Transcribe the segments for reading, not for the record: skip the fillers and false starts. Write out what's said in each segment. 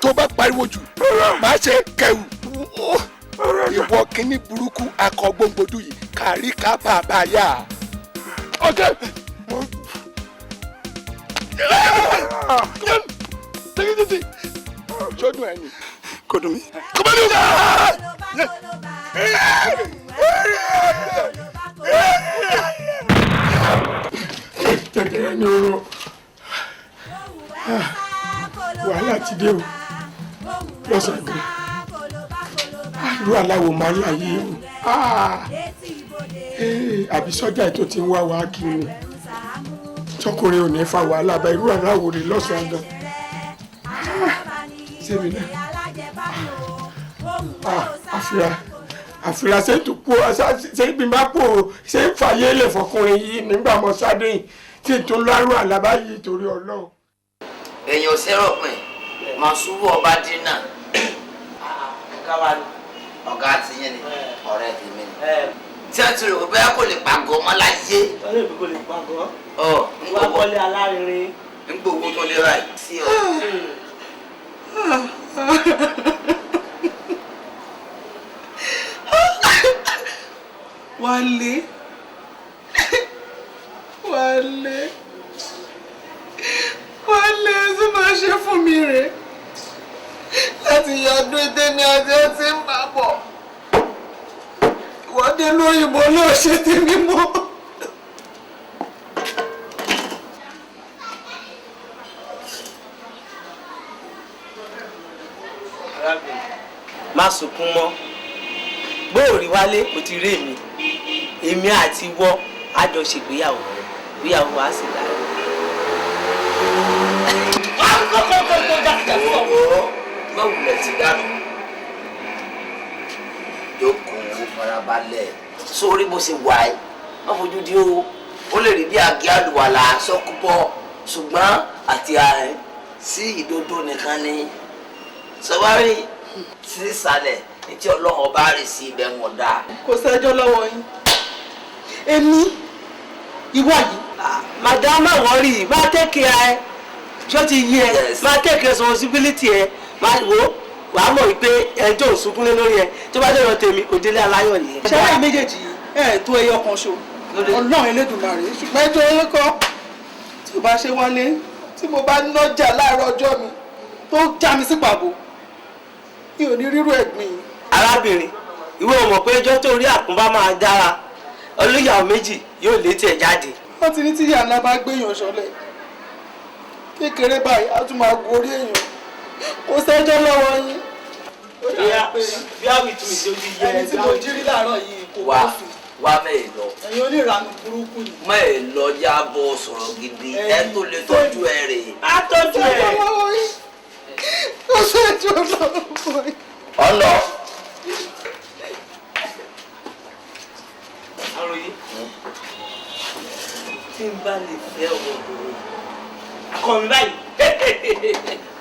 tó bá pariwo jù má ṣe kẹrù ìwọ kíní burúkú akọgbóngbodú yìí kárí ká bàbá yá ọjọ́ tẹ́gídìtì ṣọdún ẹ̀yìn kò dùn mí kò bá dùn tẹ̀tẹ̀rẹ̀ ní oró wàhálà ti dé o lọ́sàn-án àlú aláwọ̀ máa ń láyé o àbí sọ́jà ètò tí ń wá wá kiri tọkùnrin ò ní fa wàhálà bá irú aláwọ̀ rẹ̀ lọ́sàn-án gan sẹ́mi náà àfìrà ṣe tó pọ̀ ṣe bí n bá pọ̀ ṣe ń fàyè lè fọkùnrin yìí nígbà mọ́ sáde yìí tí n tún lárú àlábá yìí torí Ọlọ́run. èèyàn sẹ́rọ̀ pin màṣúwù ọba dínà ọ̀gá ti yẹn ni ọ̀rẹ́ tèmi ni tí a ti rò pé bẹ́ẹ̀ kò lè pàgọ́ ọmọ láyé. ọ̀rẹ́ mi kò lè pàgọ́. wá kọ́lé alárinrin. ń gbogbo tó lè ra yìí sí ọ. Wálé tó máa ṣe fún mi rè láti yọ ọdún ìdẹ́mi àti ẹtí ń bá bọ̀ ìwọ́dé lóyìnbó ló ṣe tèmi mọ́. má sunkún mọ́ gbóòrí Wálé kò ti rí èmi àti wọ́ á jọ ṣègbéyàwó ìgbéyàwó wa sì dára. má wulẹ̀ ti dànù jókòó farabalẹ̀ sórí bó ṣe wà ẹ́ má fojú di o ó lè rí bí agé àlùwàlà sọ́kúbọ̀ ṣùgbọ́n àti ààrẹ sí ìdodo nìkan ni sọwárí sí ìsàlẹ̀ etí Ọlọ́run ọba rè sí ibẹ̀ wọn dá. kò sẹ́jọ́ lọ́wọ́ yín èmi ìwọ yìí madama wọ́ọ̀rì máa tẹ́kẹ̀ ẹ ṣó ti yí ẹ máa tẹ́kẹ̀ responsibility ẹ máa wò wà á mọ̀ wípé ẹjọ́ òsùnkúnlé lórí ẹ tó bá dẹ̀rọ tèmi òdélé aláyọ̀ nìyẹn. ṣẹ́wọ́n méjèèjì ẹ̀ tó ẹyọ kan ṣo Ọlọ́run Elédùmarè ṣùgbọ́n ẹjọ́ ẹyọ kan tí o bá ṣe Wálé tí mo bá nọ́jà láàárọ̀ ọjọ́ mi tó já mi sí pàbó mi ò ní rírú ẹ̀gbìn. arábìnrin ìwé ò mọ̀ pé ẹjọ́ tó rí àkúnbá máa dára olóyàwó méjì yóò létí ẹ̀ jáde. wọ́n ti ní tí ìyá ńlá bá gbéyàn ṣọlẹ̀ kékeré báyìí á tún máa gorí èèyàn kò sẹ́jọ́ lọ́wọ́ yín. bí àwìn tún ìdójú yẹ ẹni tí mo jírí láàárọ̀ yìí kò wá bá fi. wá mẹ́ẹ̀ lọ. ẹ̀yin oníranú burúkú ni. mẹ́ẹ̀ lọ yá bọ́ sọ̀rọ̀ gidi ẹ tó lè tọ́jú ẹ rè. á tọ́jú ẹ. kò sẹ́jọ́ lọ́wọ́ yín. ọ̀nà. àròyé tí n bá lè fẹ́ ọmọbìnrin akọ mi báyìí.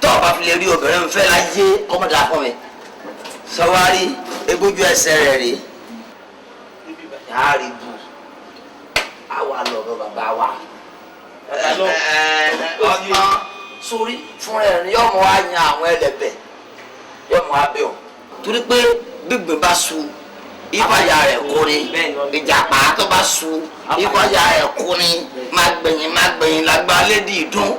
tó o bá fi lè rí obìnrin mi fẹ́ láyé kọ́mọ̀dà fún mi sọwárí ebójú ẹsẹ̀ rẹ̀ rè yàrá rí bù àwa lọ́dọ̀ bàbá wa ọ̀nà sórí fún ẹ̀ ní yọ̀mọ̀ wá yan àwọn ẹlẹ́bẹ̀ yọ̀mọ̀ wá bẹ̀ ọ́ torí pé gbígbìn bá su ìbáyà rẹ̀ kú ni ìjàpá tó bá su ìbáyà rẹ̀ kú ni má gbẹ̀yìn lágbá lédi ìdún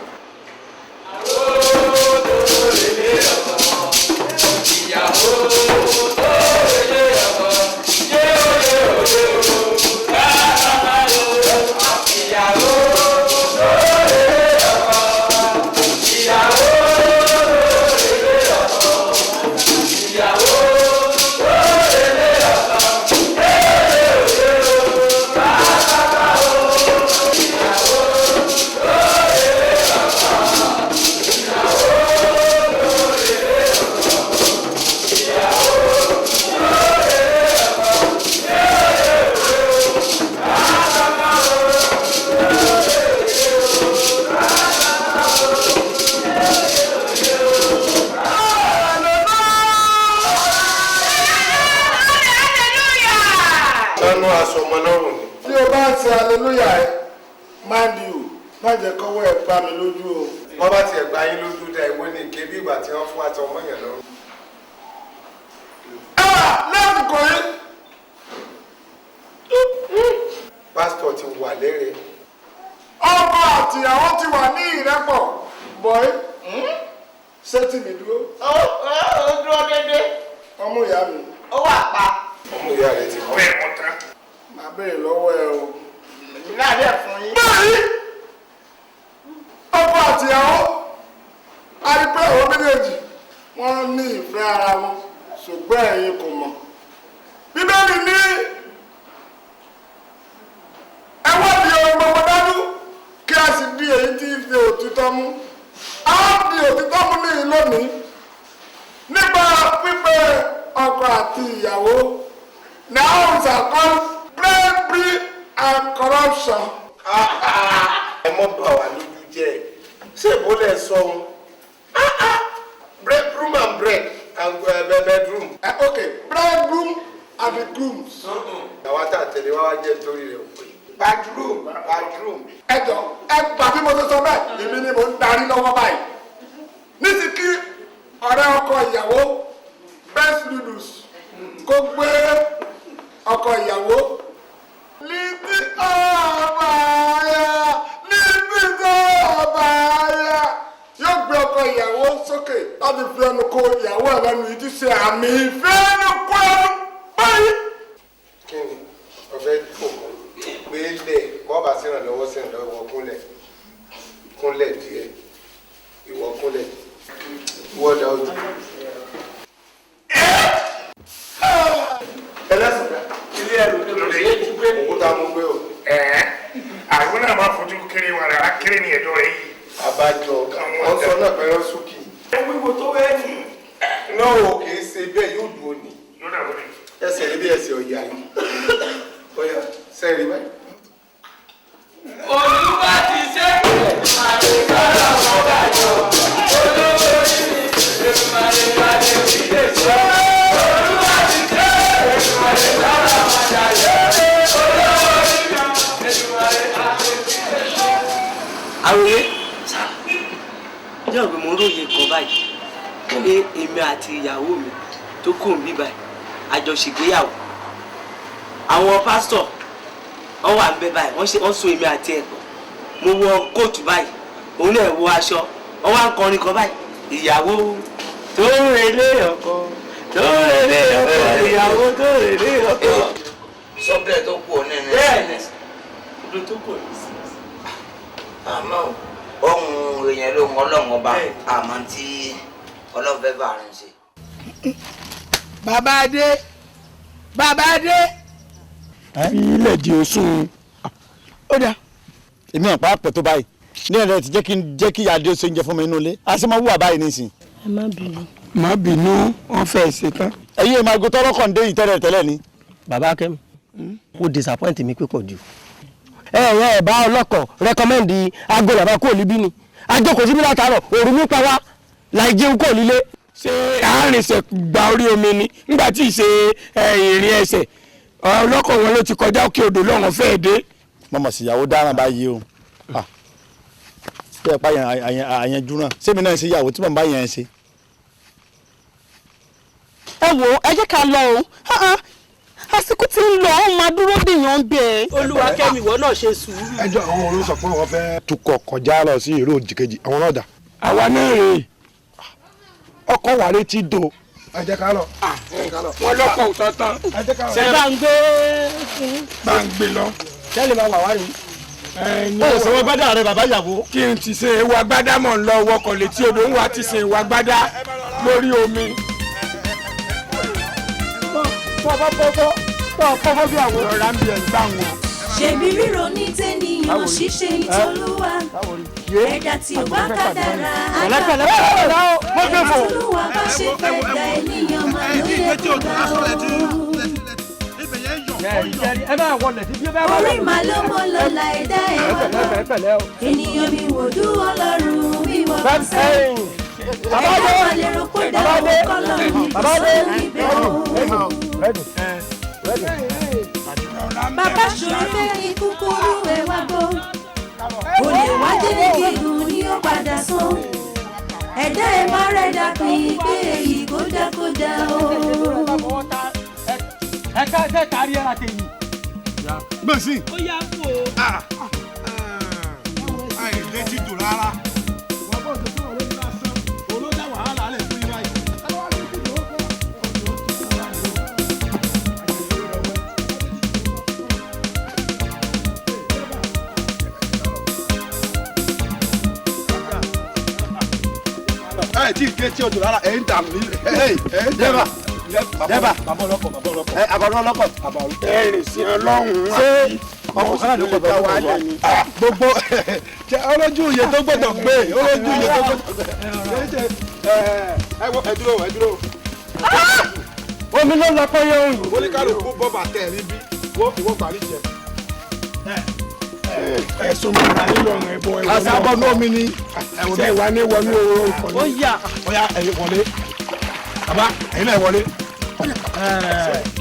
ṣe aleluya ẹ máa di o má jẹ́ kọ́wọ́ ẹ̀ gbá mi lójú o. wọ́n bá tiẹ̀ gbá yín lójú dá ìwé ní ike bí ìgbà tí wọ́n fún àti ọmọ yẹn lọ́rùn. lásìkò yìí. pásítọ̀ ti wà lérè. ọkọ àtìyàwó ti wà ní ìrẹ́pọ̀ bọ́ẹ̀ ṣé tí mi dúró. ó dúró déédéé. ọmú ìyá mi. ó wà pa. ọmọ ìyá rẹ̀ ti kọ́. bẹ́ẹ̀ mọ̀ tán. màá béèrè lọ́wọ́ ẹ o. èmi náà dẹ̀ fún yín. báyìí ọkọ àtìyàwó a rí pé àwọn méjèèjì wọ́n ní ìfẹ́ ara wọn ṣùgbọ́n ẹ̀yin kò mọ̀. bíbélì ní ẹ wádìí ohun gbogbo dájú kí a sì di èyí tí ń fi òtítọ́ mú. a di òtítọ́ mú ní lónìí nípa pípé ọkọ àti ìyàwó now is our call bravery and corruption. ẹ mọ́ bà wá lójú jẹ́ ṣé ìbò lẹ̀ sọ ohun bedroom and bread and bedroom. Okay, bridegroom and the grooms. àwa tá a tẹ̀lé wá jẹ́ nítorí rẹ̀ òpè. bedroom. ẹ jọ ẹ gbà bí mo ṣe sọ bẹ́ẹ̀ èmi ni mo ń darí lọ́wọ́ báyìí níṣì kí ọ̀rẹ́ ọkọ ìyàwó best noodles kó gbé ọkọ ìyàwó níbi ọba ayá níbi ọba ayá yóò gbé ọkọ ìyàwó sókè láti fi ẹnu kò ìyàwó ẹ̀ lẹ́nu yìí ti ṣe àmì ìfẹ́ ẹnu kó ẹnu báyìí. kí ni ọ̀fẹ́ fòkàn gbé lẹ̀ bọ́ọ̀bà sírànlọ́wọ́ kúnlẹ̀ díẹ̀ ìwọ kúnlẹ̀ ìwọ dá ojú. ẹlẹ́sìn ilé ẹ̀rù lórí òkúta mú gbé o. àwọn náà máa fojú kéré wọn rárá kéré ní ẹ̀dọ́ rẹ̀ yìí. àbájọ wọn sọ náà pẹ̀lú súkì. ẹ wíwo tó bẹ́ẹ̀ ni. náà o kì í ṣe bẹ́ẹ̀ yóò dùn ó ní. lọ́dà wọlé. ẹsẹ̀ rí bí ẹsẹ̀ ọ̀yà yìí. ọ̀yà sẹ́ẹ̀rì báyìí. Olúwa ti ṣe àdìsára ọ̀gájọ olórí ìmàlẹ́màlẹ́ ìdílé ṣe. Olúwa ti ṣe àdìsára ọ̀gájọ olórí ìmàlẹ́màlẹ́ ìdílé ṣe. Àròyé jẹ́ òbí mo róye kan báyìí pé èmi àti ìyàwó mi tó kù ń bí báyìí àjọṣègbéyàwó àwọn pásítọ̀ wọ́n wà ń bẹ báyìí wọ́n so èmi àti ẹ̀ pọ̀ mo wọ kóòtù báyìí òun náà wọ aṣọ wọ́n wá ń kọrin kan báyìí ìyàwó tó relé ọkọ tó relé ọkọ ìyàwó tó relé ọkọ. sọ́bẹ̀ tó kù ní ẹni. bẹ́ẹ̀ni ọdún tó kù ní sí. àmọ́ ohun èèyàn ló ń ọlọ́run ọba àmọ́ tí ọlọ́run fẹ́ bá àrùn ṣe. bàbá adé fi ilẹ̀ di oṣù. ó dà. èmi ọ̀pá àpò tó báyìí ní ẹ̀rọ ti jẹ́ kí adé ṣe ń jẹ fún mi nínú ilé a sì máa wúwà báyìí nísìn. ẹ má bínú. má bínú wọn fẹ́ ṣe tán. ẹ̀yin èèmọ̀ àgọ́ tọ́rọ́ kàn dé yìí tẹ́lẹ̀ ni. bàbá Kẹ́mi kò disappoint mi pípọ̀ jù. ẹ bá ọlọ́kọ̀ rẹ́kọ́mẹ́ndì aago làbá kò níbí ni aago kò síbi látàárọ̀ òru nípa wa láì jẹun kò nílé. ṣé àárínsẹ̀ gba orí omi ni nígbà tí ì ṣe ìrìn ẹsẹ̀ ọlọ́kọ̀ wọn ló ti kọjá òkè odò lọ́wọ́n fẹ́ẹ́ dé. mọ̀mọ́ sí ìyàwó dáràn báyìí o bẹ́ẹ̀ pa àyànjú náà sẹ́mi náà ṣe ìyàwó tí mò ń bá yẹn ṣe. ẹ wo ẹ jẹ́ ká lọ o àsìkò tí ń lọ ọ̀hún máa dúró dèèyàn bẹ́ẹ̀. Olúwa Kẹ́mi ìwọ náà ṣe sùúrù. ẹjọ́ àwọn olóò sọ pé wọ́n fẹ́ tukọ̀ kọjá lọ sí ìró òjìkejì àwọn náà dà. àwa náà rè é ọkọ̀ wà létí do. ẹ jẹ́ ká lọ. wọn lọ́kọ̀ òótọ́ tán. ẹ jẹ́ ká lọ. ṣé bá ń gbé. bá ń gbé lọ. sẹ́ni máa wà wá ní. ó sọ wọ́n gbádà rẹ bàbá ìyàwó. kí n ti ṣe ewu agbádá mọ̀ ń lọ wọkọ̀ létí odò ń wá ti ṣe ewu agbádá lórí omi. tó o bá fọ́fọ́ bí àwọn. ọ̀rá ń bí ẹ̀ ń gbà wọn. ṣèbí ríro ní tẹ́nìyàn ṣíṣe ní tolúwa ẹ̀dá tí ó bá kádàrá àgbà tolúwa bá ṣe fẹ́ da ènìyàn máa ló yẹ kó gbà ó. orí màá ló mọ lọ́la ẹ̀dá ẹ̀ wọ́n ènìyàn mi wò dú ọlọ́run wíwọ́ sẹ́yìn ẹ̀dá wà lérò kó dá owó kọ́lọ́ ní kò sóhun ibẹ̀ o. bàbá ṣòro fẹ́yìn kúkúrú ẹ̀ wá gbọ́ olè wájú ní gígùn ni ó padà sán ẹ̀dá ẹ̀ má rẹ̀ dàpín pé èyí kódàkódà o. ẹ kárí ẹ láti yìí. gbèsè. ó yá kú o. àìlè ti dùn rárá. wọ́n bọ̀ tó sọ̀rọ̀ lórí lásán olójà wàhálà alẹ́ fún yín báyìí. ẹ tí ì ké tí o dùn rárá ẹ ń dà mí. dẹ́bà bàbá ọlọ́kọ̀ àbàrún ọlọ́kọ̀ ẹ̀rìn sí ọlọ́run ṣé ọkọ̀ kan náà ló gbọdọ̀ wà lẹ̀ ni. gbogbo olójú iye tó gbọdọ̀ gbé olójú iye tó gbọdọ̀ gbé. ẹ dúró. omi ló lọ pé yóò yìí. oníkàlùkù bọ́bà tẹ̀ rí bí ìwọ gbàrí jẹ. ẹ̀sùn mi wà nílò ọ̀rọ̀ ẹ̀bọ ẹ̀wọ̀n àṣà bọ́nú omi ni. ṣe ìwà ní wọnú orúkọ ó ní. yà. ọ̀ya ẹ̀yin wọlé bàbá ẹ̀yin náà wọlé.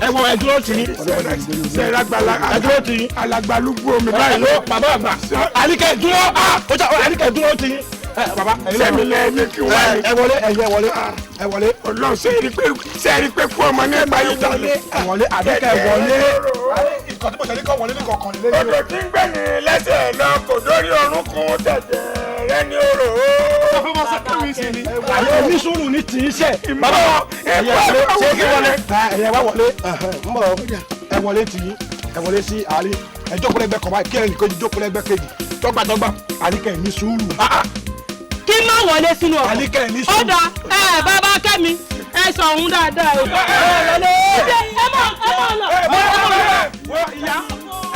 ẹ wọ ẹdúró tì í sẹ́ẹ̀rẹ́ ẹdúró tì í alagbalúgbú omi báyìí ló bàbá àgbà àníkẹ́ dúró àníkẹ́ dúró ti yín. bàbá ẹ̀yin náà sẹ́mi lẹ́yìn kí wọ́n ní. ẹ wọlé ẹ wọlé. ọlọ́run sẹ́ẹ̀rí pé kú ọmọ ní ẹgbàá yìí jáde. ẹ wọlé àníkẹ́ wọlé. ìkọ̀ tí mo ṣe ní kọ́ wọlé ní kọ̀ọ̀kan lé lé. odò tí ń gbẹ̀yìn lẹ́sẹ̀ lọ kò dórí orúnkún tẹ̀tẹ̀ rẹ ní orò. ó fẹ́ mọ́ sẹ́kẹ́ mi sí ni. àlẹ́ oníṣòro ní tì í ṣe. bàbá ẹ̀yẹ wọlé ṣé kí wọlé. ẹ̀yẹ wá wọlé ń bọ̀ ẹ wọlé tì yín ẹ wọlé sí àárín ẹ jókòó lẹ́gbẹ̀ẹ́ kan báyìí kí ẹnì kejì jókòó lẹ́gbẹ̀ẹ́ kejì dọ́gbadọ́gba àníkẹ́ ní sùúrù. kí má wọlé sínú ọkọ̀. àníkẹ́ ní ó sùúrù. dà bàbá kẹ́mi ẹ sọ òun dáadáa o. ẹ mọ̀ lọ. ìyá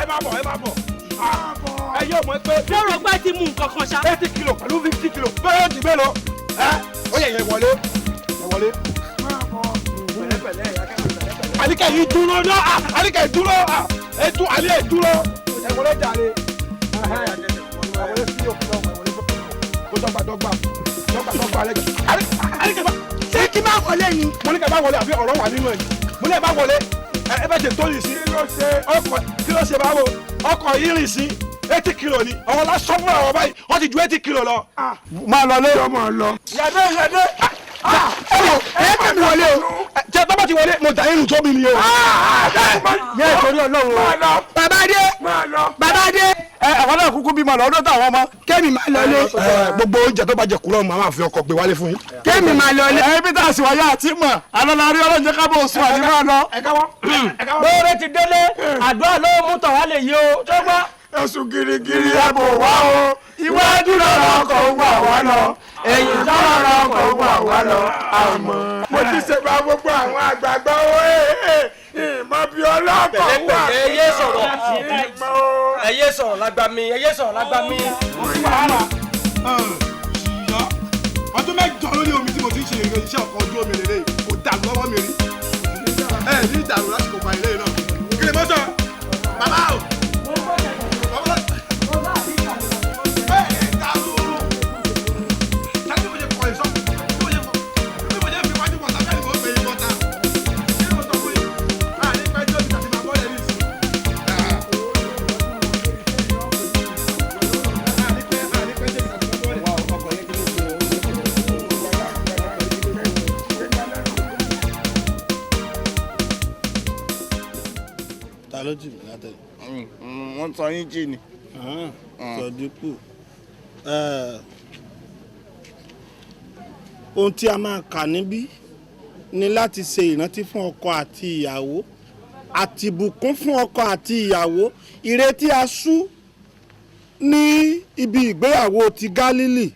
ẹ má bọ̀ ẹ yóò mọ̀ pé lóró pé ti mú nǹkan kan ṣá. 80 kilo pẹ̀lú 50 kilo bẹ́ẹ̀ ti bẹ́ẹ̀ lọ. ó yẹ ẹ wọlé. àníkẹ́ yìí dúró náà àníkẹ́ dúró ètò àlẹ́ dúró ẹ wọlé jàre. ẹ wọlé sí òkú náà ẹ wọlé sókè náà kó dọ́gbadọ́gba àníkẹ́ bá. ṣé kí má wọlé ni. mo ní kẹ́ bá wọlé àbí ọ̀rọ̀ wà nínú ẹ̀ mo ní ẹ bá wọlé ẹ bẹ ṣe tó yìí sí kí ló ṣe báwo ọkọ̀ yìí rìn sí 80 kilo ni àwọn lásán fún àwọn báyìí wọ́n ti ju 80 kilo lọ. máa lọ lé. ọmọ lọ. yàdé ẹ bẹ̀ mi wọlé o. jẹ tọ́pọ̀ ti wọlé mo dà irun tóbi ni o. yẹ ìtòrí ọlọ́run o. bàbá dé bàbá dé. àwọn náà kúkú bímọ lọ́dún táwọn ọmọ. kẹ́mi máa lọ lé. gbogbo oúnjẹ tó bá jẹ kúrò màá máa fi ọkọ̀ gbé wálé fún yín. kẹ́mi máa lọ lé. ẹbí tá a sì wáyé àti mọ̀ alọ́lárí ọlọ́njẹ́ ká bọ̀ sùn àti máa lọ. bóore ti délé àdúrà ló mú tọ̀ wá lè yí o. tó gbọ́. ẹ̀sùn girigiri ẹ̀bùn wá o iwájú lọ́rọ̀ ọkọ̀ wà wá lọ ẹ̀yìn lọ́rọ̀ ọkọ̀ wà wá lọ àmọ́. mo ti ṣe bá gbogbo àwọn àgbààgbà o ìmọ̀ bí ọlọ́kọ̀ wà. ẹyẹ sọ̀rọ̀ ẹyẹ sọ̀rọ̀ lágbá mi ẹyẹ sọ̀rọ̀ lágbá mi. ọdún mẹ́jọ lórí omi tí mo ti ń ṣe iṣẹ́ ọkọ̀ ojú omi lélẹ̀ kò dàrú lọ́wọ́ mi rí. ẹ ní ìdàrú lásìkò pa ilé náà kí ni mo sọ bàbá o. ló jì mí látẹ̀lé. wọ́n sọ yín jì ni. sọdípò ohun tí a máa kà níbí ni láti ṣe ìrántí fún ọkọ àti ìyàwó àti ìbùkún fún ọkọ àti ìyàwó ìrètí asú ní ibi ìgbéyàwó ti Gálílì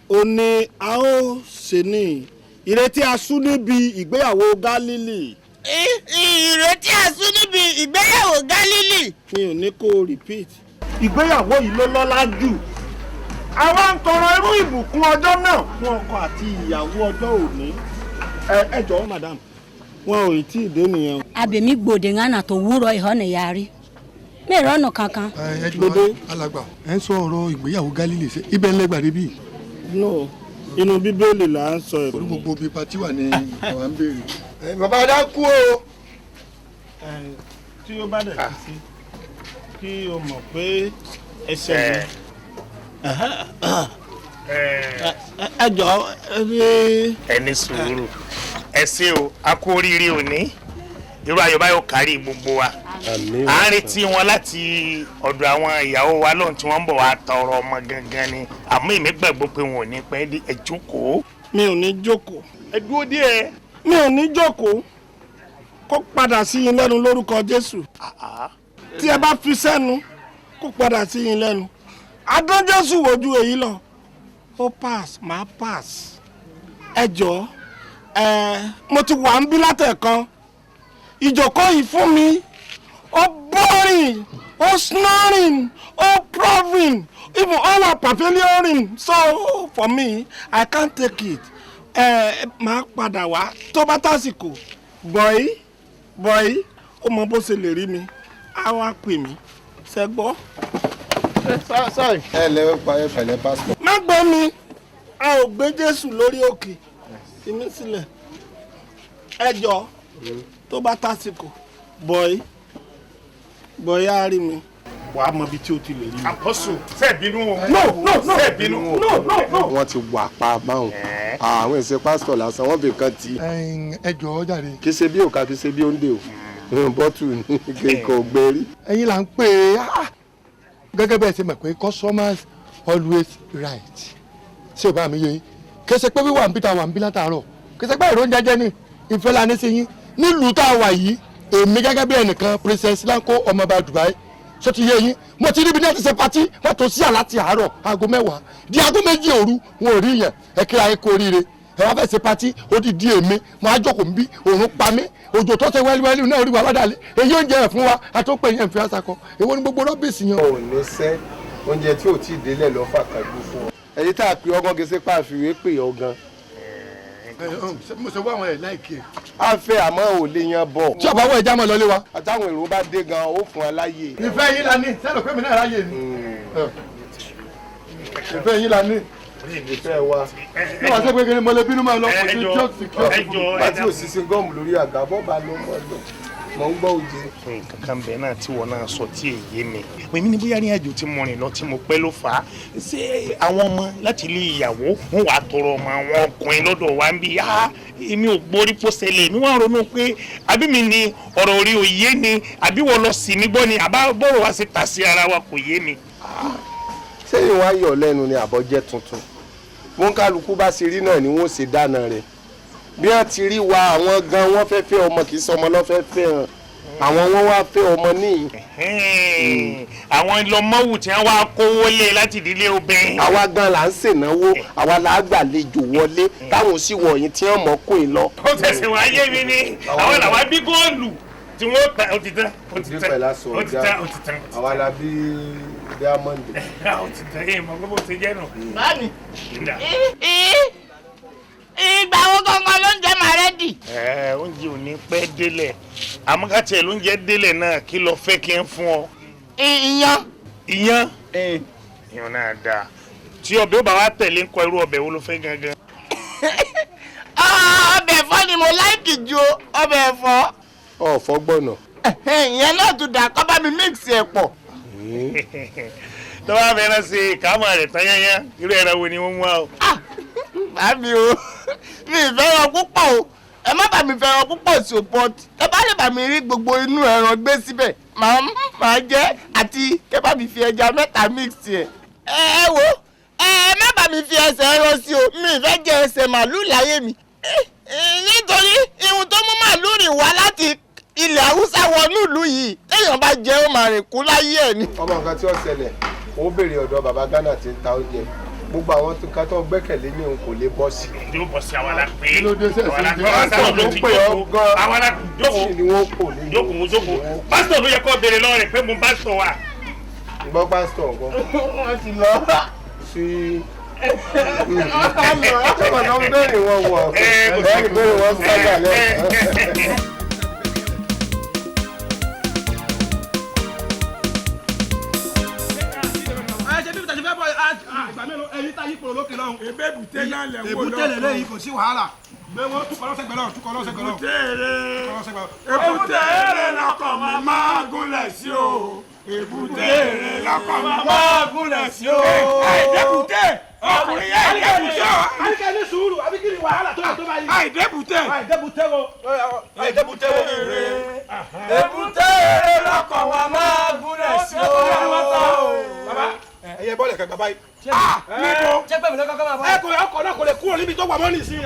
ó ní a ó ṣe ní ìrètí asú níbi ìgbéyàwó Gálílì. ìrètí àsún níbi ìgbéyàwó Gálílì. mi ò ní kó o repeat. ìgbéyàwó yìí ló lọ́lá jù àwa ń tọrọ irú ìbùkún ọjọ́ náà fún ọkọ àti ìyàwó ọjọ́ òní. ẹ jọ̀ọ́ madam wọn ò tí ì dé nìyẹn. abèmí gbòde ńlá tó wúrọ ìhọ́nà yarí mi ìrọ́nù kankan. ẹ jọ̀ọ́ alàgbà ẹ ń sọ ọ̀rọ̀ ìgbéyàwó Gálílì ṣe ibẹ̀ ń lẹ́gbàá débi. no inú bíbélì là ń sọ ẹ̀. orí gbogbo bíi pati wà ní àwọn ń béèrè. bàbá adá kú o. tí ó bá dẹ̀ ti sí kí o mọ̀ pé ẹsẹ̀ ẹ jọ ẹni sùúrù ẹ ṣé o a kú oríire òní irú ayọ̀ báyọ̀ kárí gbogbo wa à ń retí wọn láti ọ̀dọ̀ àwọn ìyàwó wa lóhùn tí wọ́n ń bọ̀ wá tọrọ ọmọ gangan ni àmọ́ èmi gbàgbọ́ pé wọn ò ní pẹ́ dé ẹ jókòó. mi ò ní jókòó. ẹ dúró díẹ̀. mi ò ní jókòó kó padà sí yín lẹ́nu lórúkọ Jésù tí ẹ bá fi sẹ́nu kó padà sí yín lẹ́nu adán Jésù wojú èyí lọ ó pass máa pass ẹ jọ mo ti wà ń bí látẹ̀kan ìjókòó yìí fún mi ó boring ó snoring ó proving even all our pavilion so for me I can't take it máa padà wá tó bá tásìkò bọ̀yì ó mọ bó ṣe lè rí mi á wá pè mí ṣe gbọ́. ẹ lẹ́wọ́ pa ẹ pẹ̀lẹ́ pásítọ̀. má gbọ́ mi a ò gbé Jésù lórí òkè fi mí sílẹ̀ ẹ jọ tó bá tásìkò bọ̀yì á rí mi wàá mọ ibi tí o ti lè rí mi. àpọ́sù ṣe bínú o. ṣe bínú. wọ́n ti wà pa báwọn àwọn ìṣe pásítọ̀ lásán wọ́n fi kan tì. ẹ jọ̀ọ́ jàre. kì í ṣe bí òkà kì í ṣe bí òǹdè o bọ́tù ní kéèkó gbérí. ẹ̀yin là ń pè é gẹ́gẹ́ bẹ́ẹ̀ ṣe mọ̀ pé customers always right ṣé o bá mi yé yín kì í ṣe pé wíwà ń bí ta wà ń bí látàárọ̀ kì í ṣe pé ìró ń jẹjẹ ní ìfẹ́ la ní sí yín nílùú tá a wà yìí èmi gẹ́gẹ́ bí ẹnìkan princess lanko ọmọọba Dubai so ti yé yín mo ti ríbi náà ti ṣe pati wọn tó sí àláti àárọ̀ aago 10 di aago 2 òru wọn ò rí yẹn ẹ kíra ẹ kú oríire ẹ wá fẹ́ ṣe pati ó di èmi mo á jókòó nbí òórùn pa mí òjò tó ṣe wẹ́líwẹ́lí náà rí wa ládàlẹ́ èyí oúnjẹ ẹ̀ fún wa àtọ́pẹ́ yẹn fi àṣàkọ èwo ni gbogbo rọ́bìsì yẹn. ò ní sẹ́ oúnjẹ tí ò tí ì délẹ̀ lọ́ fàkàgbù fún ọ. ẹ̀yin tá a pè ọgán gẹ́sẹ́ pàfiwé pè ọgán. mo ṣe wá àwọn ẹ̀ láìkè. a fẹ́ àmọ́ ò lè yan bọ̀. tí ọba wọ ẹja mọ lọlé wa. àtàwọn èrò bá dé gan ó fún ọ láyè. ìfẹ́ yín la ní sẹ́lẹ̀ pé mi náà ráyè ni. ìfẹ́ yín la ní. ìfẹ́ wa. ní wàá sẹ́ pé kí ni mo lè bínú máa lọ kò sí jọ́ọ̀sì kí. bá tí ò sí sí gọ́ọ̀mù lórí àga bọ́ bá lọ mọ́ lọ mọ̀ ń gbọ́ òjì. kankan bẹ́ẹ̀ náà tí wọ́n náà sọ tí èyí mi èmi ní bóyá ní àjò tí mo rìn lọ tí mo pẹ́ ló fà á ṣé àwọn ọmọ láti ilé ìyàwó wọn wàá tọrọ ọmọ àwọn ọkùnrin lọ́dọ̀ wa ń bí èmi ò gbórí pósẹ̀lẹ̀ mi wọ́n ronú pé àbí mi ni ọ̀rọ̀ orí òye ni àbí wọ́n lọ sí mi gbọ́ ni àbá bọ́rọ̀ wá sí ta sí ara wa kò yé mi. sẹ́yìn wá yọ̀ lẹ́nu ni àbọ̀jẹ́ tuntun wọn kálukú bá ṣe rí náà ni wọ́n ṣe dáná rẹ̀ bí wọ́n ti rí wa àwọn gan wọ́n fẹ́ fẹ́ ọmọ kì í sọmọ lọ́fẹ́ fẹ́ hàn àwọn wọn wá fẹ́ ọmọ níyì. àwọn ìlọmọwù tí wọ́n wá kówó lé láti ìdílé obìnrin. àwa gan là ń ṣènáwó àwa là á gbàlejò wọlé táwọn sì wọ̀nyí tí wọ́n mọ̀ kó yín lọ. ó tẹ̀sí wá yé mi ni àwọn làwa bí góòlù tí wọ́n ta ó ti tán ó ti tán. àwa la bí diamond. ó ti tán yé mọ gbogbo ti jẹ́ nù. báàmì ìgbà wo gangan ló ń jẹ màá rẹ́dì. oúnjẹ ò ní pẹ́ délẹ̀ àmọ́ ká tiẹ̀ lóúnjẹ délẹ̀ náà kí lo fẹ́ kí n fún ọ. iyán. iyán iyán náà dáa tí ọbẹ̀ ó bá wá tẹ̀lé ń kọ irú ọbẹ̀ wo ló fẹ́ gangan. ọbẹ̀ ẹ̀fọ́ ni mo láìkì ju ọbẹ̀ ẹ̀fọ́. ọ̀fọ́ gbọ̀nà. ìyẹn náà tún dà kọ́ bá mi mix ẹ̀ pọ̀. tó bá fẹ́ràn sí ìkámọ̀ rẹ̀ tán yányá irú ẹ̀rọ wo ni wọ́n mú wa o. bàbí o mi ìfẹ́ràn púpọ̀ o ẹ má bà mí fẹ́ràn púpọ̀ sí o but ẹ bá lè bà mí rí gbogbo inú ẹran gbé síbẹ̀ màá jẹ́ àti kẹ bá mi fi ẹja 3 mix ẹ̀. ẹ wo ẹ má bà mí fi ẹsẹ̀ ẹran sí o mi ìfẹ́ jẹ ẹsẹ̀ màálù láyé mi nítorí ihun tó mú màálù rìn wá láti ilẹ̀ haúsá wọnú ìlú yìí téèyàn bá jẹ́ ó máa rìn kú láyé ẹ̀ ni. ọmọ nǹkan tí ó ṣẹlẹ̀ ó béèrè ọ̀dọ̀ bàbá Ghana tí ń ta oúnjẹ gbogbo àwọn tó ká tó gbẹ́kẹ̀lé ní òun kò lè bọ́ sí. yóò bọ́ sí àwọn alápè. kí ló dé sẹ́sẹ́ pásítọ̀ ló ń pè ọ́ gan. àwọn alápè jókòó ni wọ́n kò ní. jókòó pásítọ̀ ló yẹ kó béèrè lọ́wọ́ rẹ̀ pé mo pásítọ̀ wà. gbọ́ pásítọ̀ nǹkan. wọ́n ti lọ. sí ọmọ náà ń bẹ̀rẹ̀ wọn wọ̀ bẹ̀rẹ̀ wọn sábà lẹ́yìn. èbúté lẹ́yìn kò sí wàhálà gbẹ̀wò tukọ̀ lọ́sẹ̀ gbẹ̀lọ́. èbúté èrè lọkọ̀ mi máa gúnlẹ̀ sí o. èbúté èrè lọkọ̀ mi máa gúnlẹ̀ sí o. àìdébùté ọkùnrin yẹn àìdébùté o. àyíká ní sùúrù àbí kí ni wàhálà tó yẹ tó bá yìí. àìdébùté. àìdébùté o. èbúté èrè lọkọ̀ wa máa gúnlẹ̀ sí o. baba ẹyẹ bọ́ọ̀lù ẹ̀ka bàbá yìí. níbo. ṣé pé mi ló kọ́kọ́ máa bọ́. ọkọ̀ náà kò lè kúrò níbi tó wà mọ́ nísìnyí.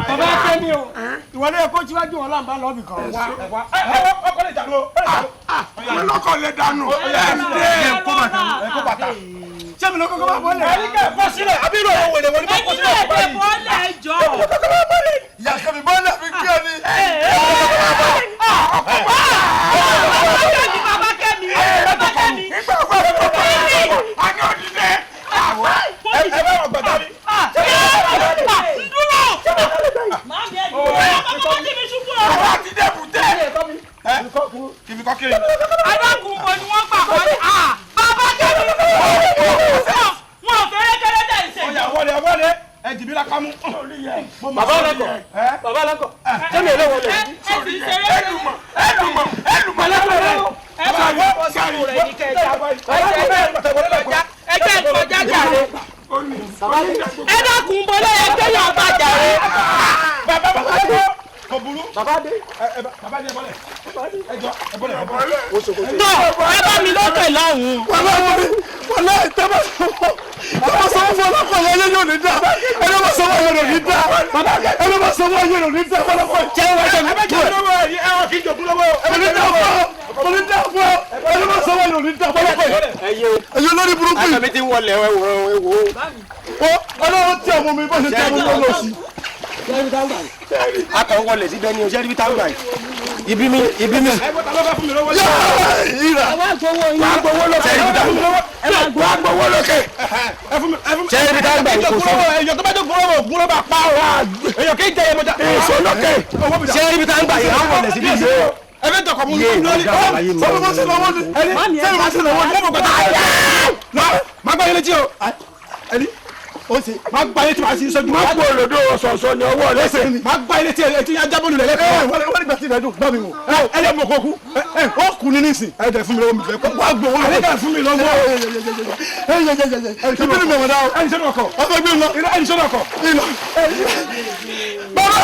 bàbá kẹ́mi o ìwọ ló yẹ kó tíwájú wọn láǹbá lọ́ọ̀bì kan. ọkọ̀ lè dànù. ọlọ́kọ̀ lè dànù. ẹ kó bàtà. ṣé mi ló kọ́kọ́ máa bọ́ lẹ̀. ẹni kẹ́ ẹ̀ bọ́ sílẹ̀ àbí ìrò òun wèrè wọlé bọ́ sílẹ̀. ẹ̀yin lè bọ́ lẹ̀ jọ. ìyá kẹ́mi bọ́ọ̀lù àfi gbé ọ ní. bàbá kẹ́mi. nígbà wo ló bá a ní òdìdẹ. ẹ bá wọn gbàgbá mi. àwọn àti dẹ́bùté. kìmí kọ́ kiri. adágún wo ni wọ́n gbà wọ́n ní bàbá kẹ́mi. wọn ò fẹ́rẹ́ kẹ́rẹ́ tẹ̀ ṣe. ọ̀yà wọlé ẹ jìbí la kámú. bàbá ọlọ́kọ̀ ṣé mi ò lè wọlé. ẹlùmọ̀ ẹgbẹ́ ìkọjá jàre. ẹ dákun bọ́lá ẹgbẹ́ yóò bá jàre. bàbá kò burú. bàbá dé bọ́lẹ̀. ẹ jọ ẹ bọ́lẹ̀. tó ẹ bá mi lókè lọ́hùn-ún. wọlé tẹ́bà sọ́wọ́ fún ọlọ́kọ̀ yẹn yóò ní dá ẹni bá sọ́wọ́ yẹn ò ní dá ẹni bá sọ́wọ́ yẹn ò ní dá ọlọ́kọ̀ jẹ́ wọ́n ṣe ní bẹ́ẹ̀ jẹ́ lọ́wọ́ ẹ̀rọ kì í jọ kúlọ́wọ́ ẹni dá fún ẹni dá fún ẹni bá sọ́wọ́ yẹn ò ní dá ọlọ́kọ̀ ẹ̀yẹ lórí burúkú yìí. àtàmì ti ń wọlé ẹ̀wọ̀ ọlọ́run tí ọmọ mi bá ṣe tí ọmọ mi lọ sí. akọ̀ wọlé sí bẹ́ẹ̀ ni o ṣe ibi táwọn gbà yìí ibi mi. yíra wàá gbowó lókè. wàá gbowó lókè. ṣe ibi táwọn gbà yìí kò sọ. èyàn tó bá tó gbúrò bá pa ọ̀rọ̀ èyàn kì í jẹ èmọ̀já. èso lókè. ṣe ibi táwọn gbà yìí àwọn wọlé sí bí yìí. ẹ bẹ tọkọ mú Yé, lórí ọ̀gá àlàyé mi. sọ́dọ̀ bá ṣe lọ́wọ́ ni sẹ́yìn bá ṣe lọ́wọ́ ni. ọmọ gbọ́dọ̀ má gbá yẹn létí o ẹni ó ṣe má gbá yẹn tí wàá sí sọ́jú. má kú olódó ọ̀sọ̀ọ̀sọ̀ ní ọwọ́ lẹ́sẹ̀ ni. má gbá yẹn létí ẹtí yá jábọ̀ lulẹ̀ lẹ́kọ̀ọ́. wọ́n nígbà tí ìdájọ́ gbọ́ mi wò. ẹ lè mọ̀ kó kú ó kú ní nísìn. ẹ dẹ̀ fún mi lọ́wọ́ mi fẹ́ kó wá gbowó lọ́wọ́. ẹ dẹ̀ fún mi lọ́wọ́. ìbí ni mẹ̀wọ̀n dáa. ẹni sọ́dọ̀ ọkọ̀ ọmọ ẹgbẹ́ mi lọ. ẹni sọ́dọ̀ ọkọ̀ bàbá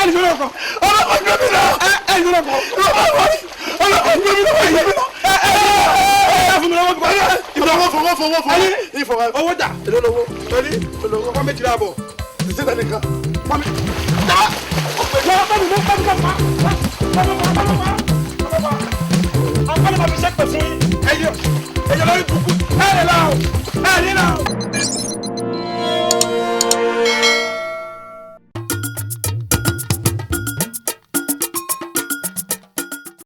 ẹni sọ́dọ̀ ọkọ̀ ọlọ́pàá gbé mi lọ. ẹni sọ́dọ̀ ọkọ̀ ọlọ́pàá gbé mi lọ. ẹ fún mi lọ́wọ́ ìfọwọ́ ìfọwọ́. owó dà èlò lọ́wọ́. kọ́ méjìlá àbọ̀. ìṣẹ́ta nìkan. wọ́n bá mi sẹ́pẹ̀ fún yín ẹ̀yẹ lórí kúkú ẹ̀ lè la o ẹ̀ lè la o.